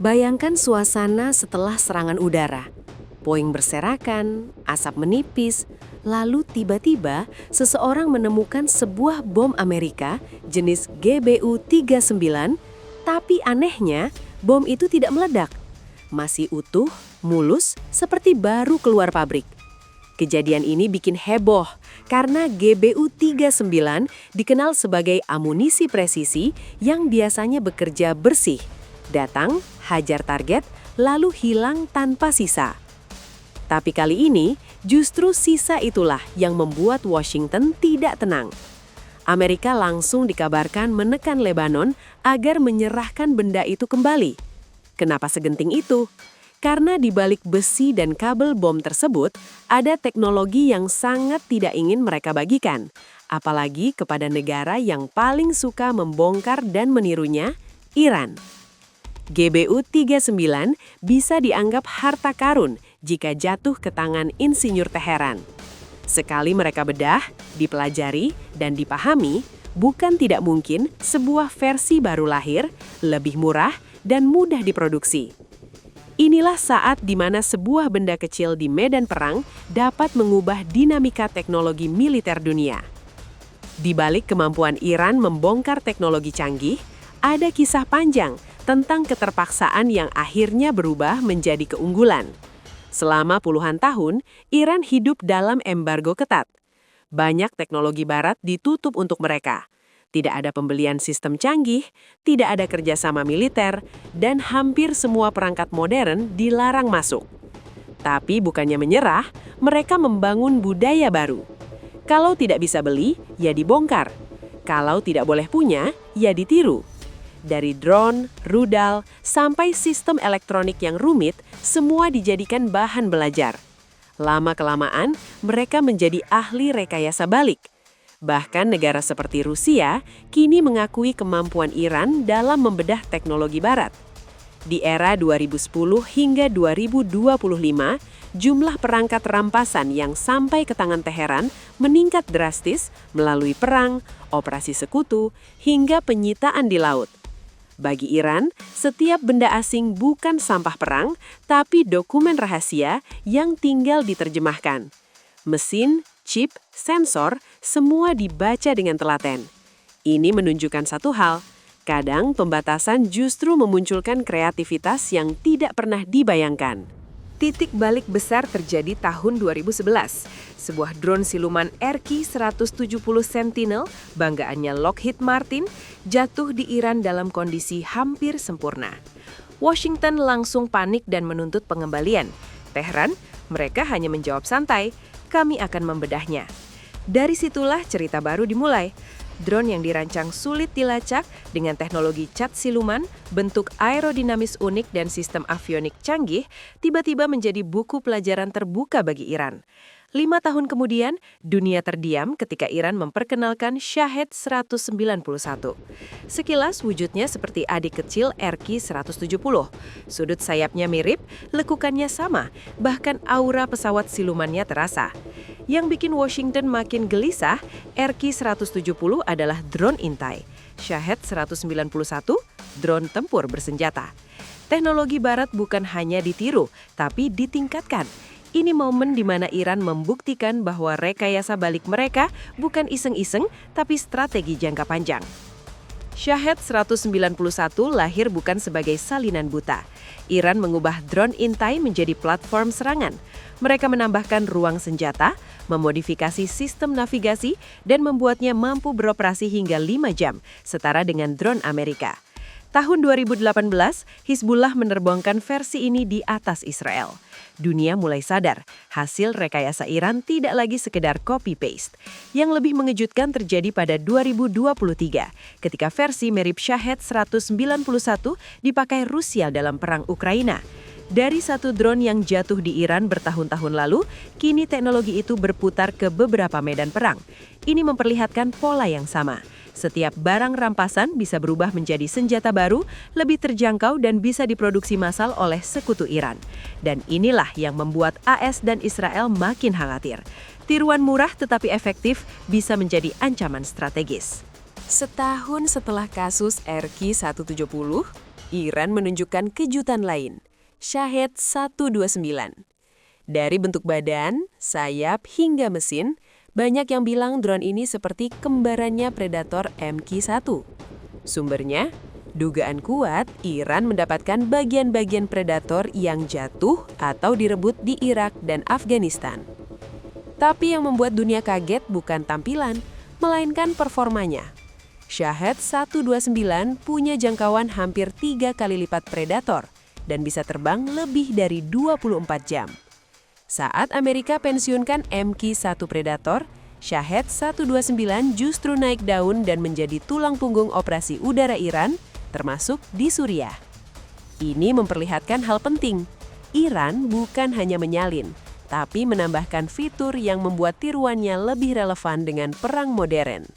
Bayangkan suasana setelah serangan udara. Puing berserakan, asap menipis, lalu tiba-tiba seseorang menemukan sebuah bom Amerika jenis GBU-39, tapi anehnya bom itu tidak meledak. Masih utuh, mulus, seperti baru keluar pabrik. Kejadian ini bikin heboh karena GBU-39 dikenal sebagai amunisi presisi yang biasanya bekerja bersih. Datang, hajar target, lalu hilang tanpa sisa. Tapi kali ini, justru sisa itulah yang membuat Washington tidak tenang. Amerika langsung dikabarkan menekan Lebanon agar menyerahkan benda itu kembali. Kenapa segenting itu? Karena di balik besi dan kabel bom tersebut, ada teknologi yang sangat tidak ingin mereka bagikan. Apalagi kepada negara yang paling suka membongkar dan menirunya, Iran. GBU-39 bisa dianggap harta karun jika jatuh ke tangan insinyur Teheran. Sekali mereka bedah, dipelajari, dan dipahami, bukan tidak mungkin sebuah versi baru lahir, lebih murah, dan mudah diproduksi. Inilah saat di mana sebuah benda kecil di medan perang dapat mengubah dinamika teknologi militer dunia. Di balik kemampuan Iran membongkar teknologi canggih, ada kisah panjang tentang keterpaksaan yang akhirnya berubah menjadi keunggulan. Selama puluhan tahun, Iran hidup dalam embargo ketat. Banyak teknologi barat ditutup untuk mereka. Tidak ada pembelian sistem canggih, tidak ada kerjasama militer, dan hampir semua perangkat modern dilarang masuk. Tapi bukannya menyerah, mereka membangun budaya baru. Kalau tidak bisa beli, ya dibongkar. Kalau tidak boleh punya, ya ditiru. Dari drone, rudal, sampai sistem elektronik yang rumit, semua dijadikan bahan belajar. Lama-kelamaan, mereka menjadi ahli rekayasa balik. Bahkan negara seperti Rusia kini mengakui kemampuan Iran dalam membedah teknologi barat. Di era 2010 hingga 2025, jumlah perangkat rampasan yang sampai ke tangan Teheran meningkat drastis melalui perang, operasi sekutu, hingga penyitaan di laut. Bagi Iran, setiap benda asing bukan sampah perang, tapi dokumen rahasia yang tinggal diterjemahkan. Mesin, chip, sensor, semua dibaca dengan telaten. Ini menunjukkan satu hal, kadang pembatasan justru memunculkan kreativitas yang tidak pernah dibayangkan. Titik balik besar terjadi tahun 2011. Sebuah drone siluman RQ-170 Sentinel, banggaannya Lockheed Martin, jatuh di Iran dalam kondisi hampir sempurna. Washington langsung panik dan menuntut pengembalian. Teheran, mereka hanya menjawab santai, kami akan membedahnya. Dari situlah cerita baru dimulai. Drone yang dirancang sulit dilacak dengan teknologi cat siluman, bentuk aerodinamis unik dan sistem avionik canggih, tiba-tiba menjadi buku pelajaran terbuka bagi Iran. 5 tahun kemudian, dunia terdiam ketika Iran memperkenalkan Shahed 191. Sekilas wujudnya seperti adik kecil RQ-170. Sudut sayapnya mirip, lekukannya sama, bahkan aura pesawat silumannya terasa. Yang bikin Washington makin gelisah, RQ-170 adalah drone intai. Shahed 191, drone tempur bersenjata. Teknologi barat bukan hanya ditiru, tapi ditingkatkan. Ini momen di mana Iran membuktikan bahwa rekayasa balik mereka bukan iseng-iseng, tapi strategi jangka panjang. Shahed 191 lahir bukan sebagai salinan buta. Iran mengubah drone intai menjadi platform serangan. Mereka menambahkan ruang senjata, memodifikasi sistem navigasi, dan membuatnya mampu beroperasi hingga 5 jam, setara dengan drone Amerika. Tahun 2018, Hizbullah menerbangkan versi ini di atas Israel. Dunia mulai sadar, hasil rekayasa Iran tidak lagi sekedar copy-paste. Yang lebih mengejutkan terjadi pada 2023, ketika versi mirip Shahed 191 dipakai Rusia dalam perang Ukraina. Dari satu drone yang jatuh di Iran bertahun-tahun lalu, kini teknologi itu berputar ke beberapa medan perang. Ini memperlihatkan pola yang sama. Setiap barang rampasan bisa berubah menjadi senjata baru, lebih terjangkau dan bisa diproduksi massal oleh sekutu Iran. Dan inilah yang membuat AS dan Israel makin khawatir. Tiruan murah tetapi efektif bisa menjadi ancaman strategis. Setahun setelah kasus RQ-170, Iran menunjukkan kejutan lain, Shahed 129. Dari bentuk badan, sayap, hingga mesin, banyak yang bilang drone ini seperti kembarannya Predator MQ-1. Sumbernya, dugaan kuat Iran mendapatkan bagian-bagian Predator yang jatuh atau direbut di Irak dan Afghanistan. Tapi yang membuat dunia kaget bukan tampilan, melainkan performanya. Shahed 129 punya jangkauan hampir 3 kali lipat Predator dan bisa terbang lebih dari 24 jam. Saat Amerika pensiunkan MQ-1 Predator, Shahed 129 justru naik daun dan menjadi tulang punggung operasi udara Iran, termasuk di Suriah. Ini memperlihatkan hal penting. Iran bukan hanya menyalin, tapi menambahkan fitur yang membuat tiruannya lebih relevan dengan perang modern.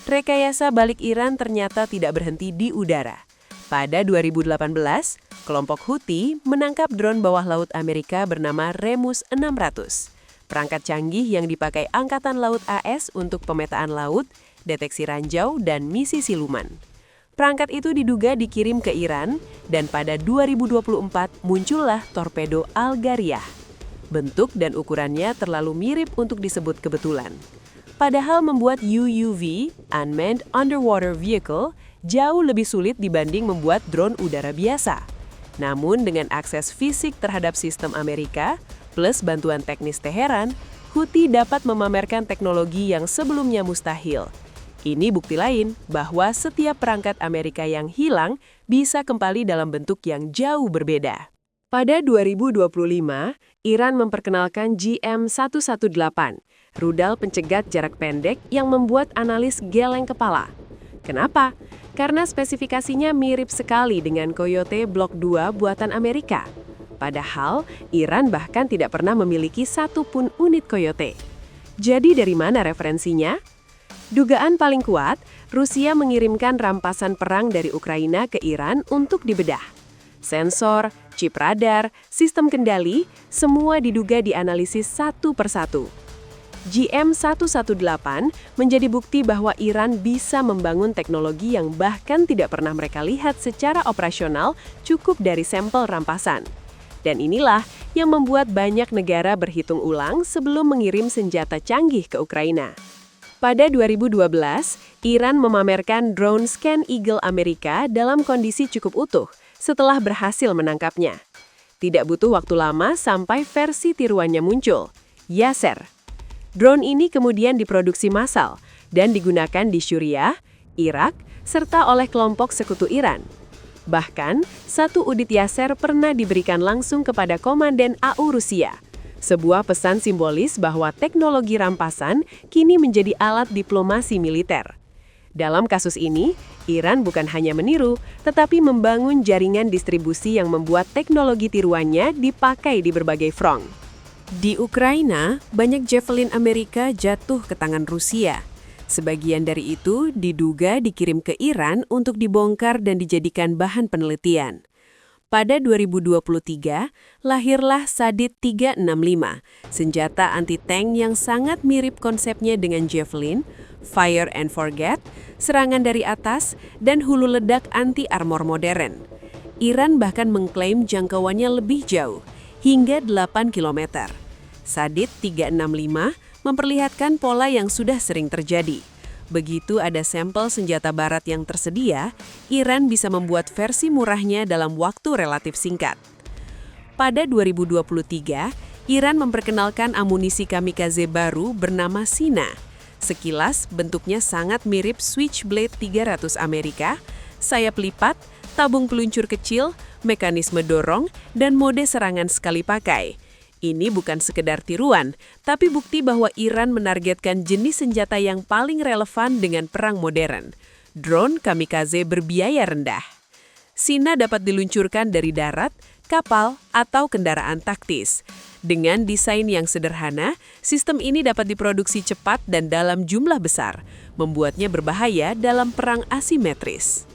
Rekayasa balik Iran ternyata tidak berhenti di udara. Pada 2018, kelompok Houthi menangkap drone bawah laut Amerika bernama Remus 600. Perangkat canggih yang dipakai Angkatan Laut AS untuk pemetaan laut, deteksi ranjau, dan misi siluman. Perangkat itu diduga dikirim ke Iran, dan pada 2024 muncullah torpedo Al-Ghariyah. Bentuk dan ukurannya terlalu mirip untuk disebut kebetulan. Padahal membuat UUV, Unmanned Underwater Vehicle, jauh lebih sulit dibanding membuat drone udara biasa. Namun dengan akses fisik terhadap sistem Amerika, plus bantuan teknis Teheran, Houthi dapat memamerkan teknologi yang sebelumnya mustahil. Ini bukti lain bahwa setiap perangkat Amerika yang hilang bisa kembali dalam bentuk yang jauh berbeda. Pada 2025, Iran memperkenalkan GM118, rudal pencegat jarak pendek yang membuat analis geleng kepala. Kenapa? Karena spesifikasinya mirip sekali dengan Coyote Block 2 buatan Amerika. Padahal, Iran bahkan tidak pernah memiliki satu pun unit Coyote. Jadi dari mana referensinya? Dugaan paling kuat, Rusia mengirimkan rampasan perang dari Ukraina ke Iran untuk dibedah. Sensor, chip radar, sistem kendali, semua diduga dianalisis satu persatu. GM118 menjadi bukti bahwa Iran bisa membangun teknologi yang bahkan tidak pernah mereka lihat secara operasional cukup dari sampel rampasan. Dan inilah yang membuat banyak negara berhitung ulang sebelum mengirim senjata canggih ke Ukraina. Pada 2012, Iran memamerkan drone Scan Eagle Amerika dalam kondisi cukup utuh setelah berhasil menangkapnya. Tidak butuh waktu lama sampai versi tiruannya muncul, Yaser. Drone ini kemudian diproduksi massal dan digunakan di Suriah, Irak, serta oleh kelompok sekutu Iran. Bahkan, satu unit Yaser pernah diberikan langsung kepada Komandan AU Rusia. Sebuah pesan simbolis bahwa teknologi rampasan kini menjadi alat diplomasi militer. Dalam kasus ini, Iran bukan hanya meniru, tetapi membangun jaringan distribusi yang membuat teknologi tiruannya dipakai di berbagai front. Di Ukraina, banyak Javelin Amerika jatuh ke tangan Rusia. Sebagian dari itu diduga dikirim ke Iran untuk dibongkar dan dijadikan bahan penelitian. Pada 2023, lahirlah Shahid 365, senjata anti-tank yang sangat mirip konsepnya dengan Javelin, Fire and Forget, serangan dari atas, dan hulu ledak anti-armor modern. Iran bahkan mengklaim jangkauannya lebih jauh, hingga 8 km. Shahid 365 memperlihatkan pola yang sudah sering terjadi. Begitu ada sampel senjata barat yang tersedia, Iran bisa membuat versi murahnya dalam waktu relatif singkat. Pada 2023, Iran memperkenalkan amunisi kamikaze baru bernama Sina. Sekilas, bentuknya sangat mirip Switchblade 300 Amerika, sayap lipat, tabung peluncur kecil, mekanisme dorong, dan mode serangan sekali pakai. Ini bukan sekedar tiruan, tapi bukti bahwa Iran menargetkan jenis senjata yang paling relevan dengan perang modern. Drone kamikaze berbiaya rendah. Sina dapat diluncurkan dari darat, kapal, atau kendaraan taktis. Dengan desain yang sederhana, sistem ini dapat diproduksi cepat dan dalam jumlah besar, membuatnya berbahaya dalam perang asimetris.